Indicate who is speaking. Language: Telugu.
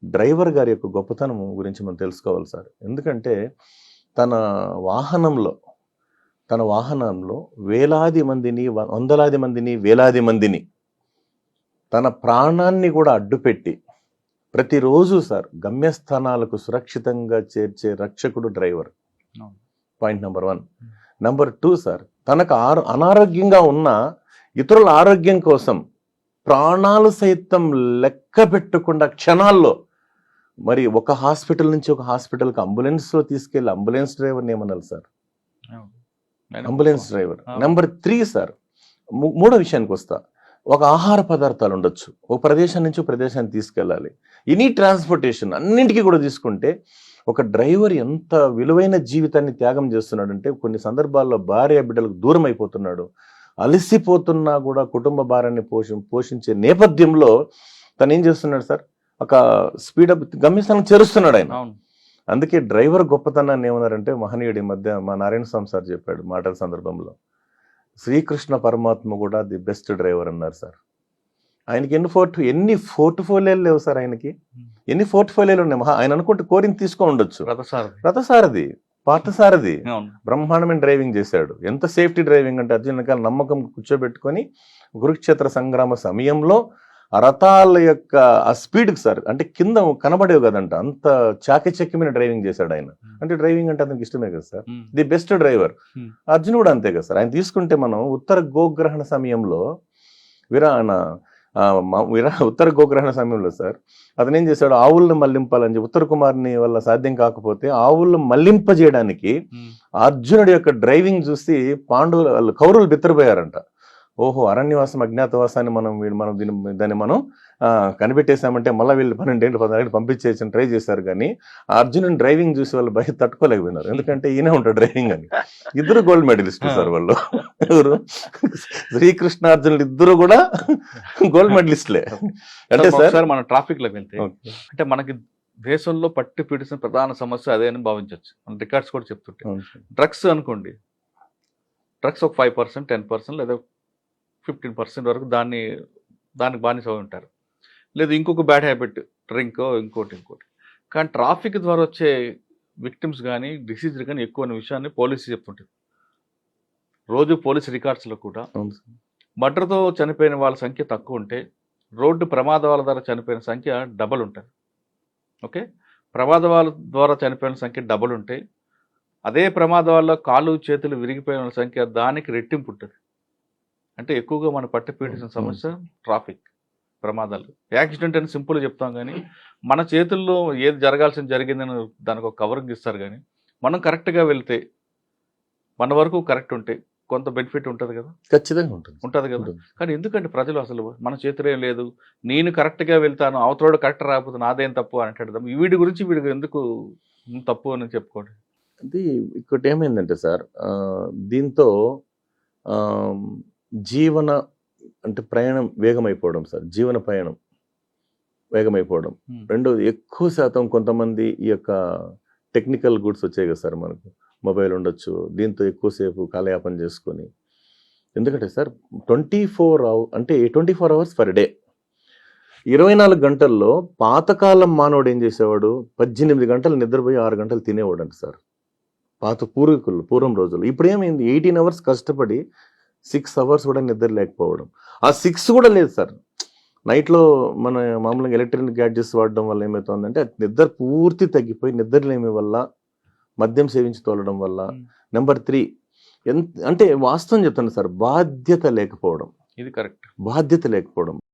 Speaker 1: డ్రైవర్ గారి యొక్క గొప్పతనం గురించి మనం తెలుసుకోవాలి సార్. ఎందుకంటే తన వాహనంలో తన వాహనంలో వేలాది మందిని, వందలాది మందిని, వేలాది మందిని తన ప్రాణాన్ని కూడా అడ్డుపెట్టి ప్రతిరోజు సార్ గమ్యస్థానాలకు సురక్షితంగా చేర్చే రక్షకుడు driver. Point number 1. Number 2 sir, తనకు అనారోగ్యంగా ఉన్న ఇతరుల ఆరోగ్యం కోసం ప్రాణాలు సైతం లెక్క పెట్టకుండా క్షణాల్లో మరి ఒక హాస్పిటల్ నుంచి ఒక హాస్పిటల్కి అంబులెన్స్లో తీసుకెళ్ళి అంబులెన్స్ డ్రైవర్ని ఏమన్నారు sir? Ambulance driver. Number 3 sir, మూడో విషయానికి వస్తా. ఒక ఆహార పదార్థాలు ఉండొచ్చు, ఒక ప్రదేశం నుంచి ఒక ప్రదేశాన్ని తీసుకెళ్ళాలి, ఎనీ ట్రాన్స్పోర్టేషన్ అన్నింటికీ కూడా తీసుకుంటే ఒక డ్రైవర్ ఎంత విలువైన జీవితాన్ని త్యాగం చేస్తున్నాడంటే కొన్ని సందర్భాల్లో భార్య బిడ్డలకు దూరం అయిపోతున్నాడు, అలసిపోతున్నా కూడా కుటుంబ భారాన్ని పోషించే నేపథ్యంలో తను ఏం చేస్తున్నాడు సార్? ఒక స్పీడప్ గమ్యస్థానం చేరుస్తున్నాడు ఆయన. అందుకే డ్రైవర్ గొప్పతనాన్ని ఏమన్నారంటే మహనీయుడి మధ్య మా నారాయణ స్వామి సార్ చెప్పాడు మాటల సందర్భంలో, శ్రీకృష్ణ పరమాత్మ కూడా ది బెస్ట్ డ్రైవర్ అన్నారు సార్. ఆయనకి ఎన్ని పోర్ట్ఫోలియోలు లేవు సార్, ఆయనకి ఎన్ని పోర్ట్ఫోలియోలు ఉన్నాయి. ఆయన అనుకుంటే కోరిని తీసుకొని ఉండొచ్చు. రథసారథి, పార్థసారథి, బ్రహ్మాండమైన డ్రైవింగ్ చేశాడు. ఎంత సేఫ్టీ డ్రైవింగ్ అంటే అర్జున వెనకాల నమ్మకం కూర్చోబెట్టుకొని కురుక్షేత్ర సంగ్రామ సమయంలో ఆ రథాల యొక్క ఆ స్పీడ్కి సార్ అంటే కింద కనబడేవి కదంట, అంత చాకచక్యమైన డ్రైవింగ్ చేశాడు ఆయన. అంటే డ్రైవింగ్ అంటే అతనికి ఇష్టమే కదా sir, the best driver. Arjun కూడా అంతే కదా సార్. ఆయన తీసుకుంటే మనం ఉత్తర గోగ్రహణ సమయంలో ఉత్తర గోగ్రహణ సమయంలో సార్ అతను ఏం చేశాడు? ఆవులను మళ్లింపాలని చెప్పి ఉత్తర కుమార్ని వల్ల సాధ్యం కాకపోతే ఆవులను మళ్లింపజేయడానికి అర్జునుడి యొక్క డ్రైవింగ్ చూసి పాండవులు కౌరవులు బిత్తరపోయారంట. ఓహో, అరణ్యవాసం అజ్ఞాతవాసాన్ని దాన్ని మనం కనిపెట్టేశామంటే మళ్ళీ వీళ్ళు 12 ఏళ్ళు 16 ఏళ్ళు పంపించేసి ట్రై చేశారు. కానీ అర్జునుని డ్రైవింగ్ చూసి వాళ్ళు బయట తట్టుకోలేకపోయినారు, ఎందుకంటే ఈయనే ఉంటాడు డ్రైవింగ్ అని. ఇద్దరు గోల్డ్ మెడలిస్ట్ సార్ వాళ్ళు. ఎవరు? శ్రీకృష్ణ అర్జునులు ఇద్దరు కూడా గోల్డ్ మెడలిస్ట్లే. అంటే సార్
Speaker 2: మన ట్రాఫిక్ లో వెళ్తే అంటే మనకి దేశంలో పట్టి పీడిసిన ప్రధాన సమస్య అదే అని భావించవచ్చు. మన రికార్డ్స్ కూడా చెప్తుంటే డ్రగ్స్ అనుకోండి, డ్రగ్స్ ఒక 5%, 10% లేదా 15% వరకు దానికి బానిస ఉంటారు. లేదు ఇంకొక బ్యాడ్ హ్యాబిట్, డ్రింక్, ఇంకోటి. కానీ ట్రాఫిక్ ద్వారా వచ్చే విక్టిమ్స్ కానీ డిసీజ్ కానీ ఎక్కువ అనే విషయాన్ని పోలీసు చెప్తుంటుంది. రోజు పోలీస్ రికార్డ్స్లో కూడా మర్డర్తో చనిపోయిన వాళ్ళ సంఖ్య తక్కువ ఉంటే రోడ్డు ప్రమాదాల ద్వారా చనిపోయిన సంఖ్య డబల్ ఉంటుంది. ఓకే, ప్రమాదాల ద్వారా చనిపోయిన సంఖ్య డబల్ ఉంటే అదే ప్రమాదాల్లో కాళ్ళు చేతులు విరిగిపోయిన సంఖ్య దానికి రెట్టింపు ఉంటుంది. అంటే ఎక్కువగా మన పట్టి పీడిసిన సమస్య ట్రాఫిక్ ప్రమాదాలు. యాక్సిడెంట్ అని సింపుల్ చెప్తాం కానీ మన చేతుల్లో ఏది జరగాల్సింది జరిగిందని దానికి ఒక కవరింగ్ ఇస్తారు. కానీ మనం కరెక్ట్గా వెళ్తే మన వరకు కరెక్ట్ ఉంటే కొంత బెనిఫిట్ ఉంటుంది కదా,
Speaker 1: ఖచ్చితంగా
Speaker 2: ఉంటుంది కదా. కానీ ఎందుకంటే ప్రజలు అసలు మన చేతులే లేదు, నేను కరెక్ట్గా వెళ్తాను, అవతలోడు కరెక్ట్ రాకపోతే నాదేం తప్పు అని అంటాడు. వీడి గురించి వీడికి ఎందుకు తప్పు అని చెప్పుకోండి.
Speaker 1: అది ఇంకోటి ఏమైందంటే సార్, దీంతో జీవన అంటే ప్రయాణం వేగమైపోవడం సార్, జీవన ప్రయాణం వేగమైపోవడం. రెండోది ఎక్కువ శాతం కొంతమంది ఈ యొక్క టెక్నికల్ గుడ్స్ వచ్చాయి కదా సార్, మనకు మొబైల్ ఉండొచ్చు, దీంతో ఎక్కువసేపు కాలయాపన చేసుకొని. ఎందుకంటే సార్ 24 hours పర్ డే, 24 గంటల్లో పాతకాలం మానవుడు ఏం చేసేవాడు? 18 గంటలు నిద్రపోయి 6 గంటలు తినేవాడు అంట సార్, పూర్వం రోజుల్లో. ఇప్పుడు ఏమైంది? 18 hours కష్టపడి 6 hours కూడా నిద్ర లేకపోవడం. ఆ 6 కూడా లేదు సార్. నైట్లో మన మామూలుగా ఎలక్ట్రానిక్ గ్యాడ్జెట్స్ వాడడం వల్ల ఏమవుతుందంటే నిద్ర పూర్తి తగ్గిపోయి నిద్రలేమి వల్ల, మద్యం సేవించి తోలడం వల్ల. నెంబర్ 3 అంటే వాస్తవం చెప్తాను సార్, బాధ్యత లేకపోవడం.
Speaker 2: ఇది కరెక్ట్,
Speaker 1: బాధ్యత లేకపోవడం.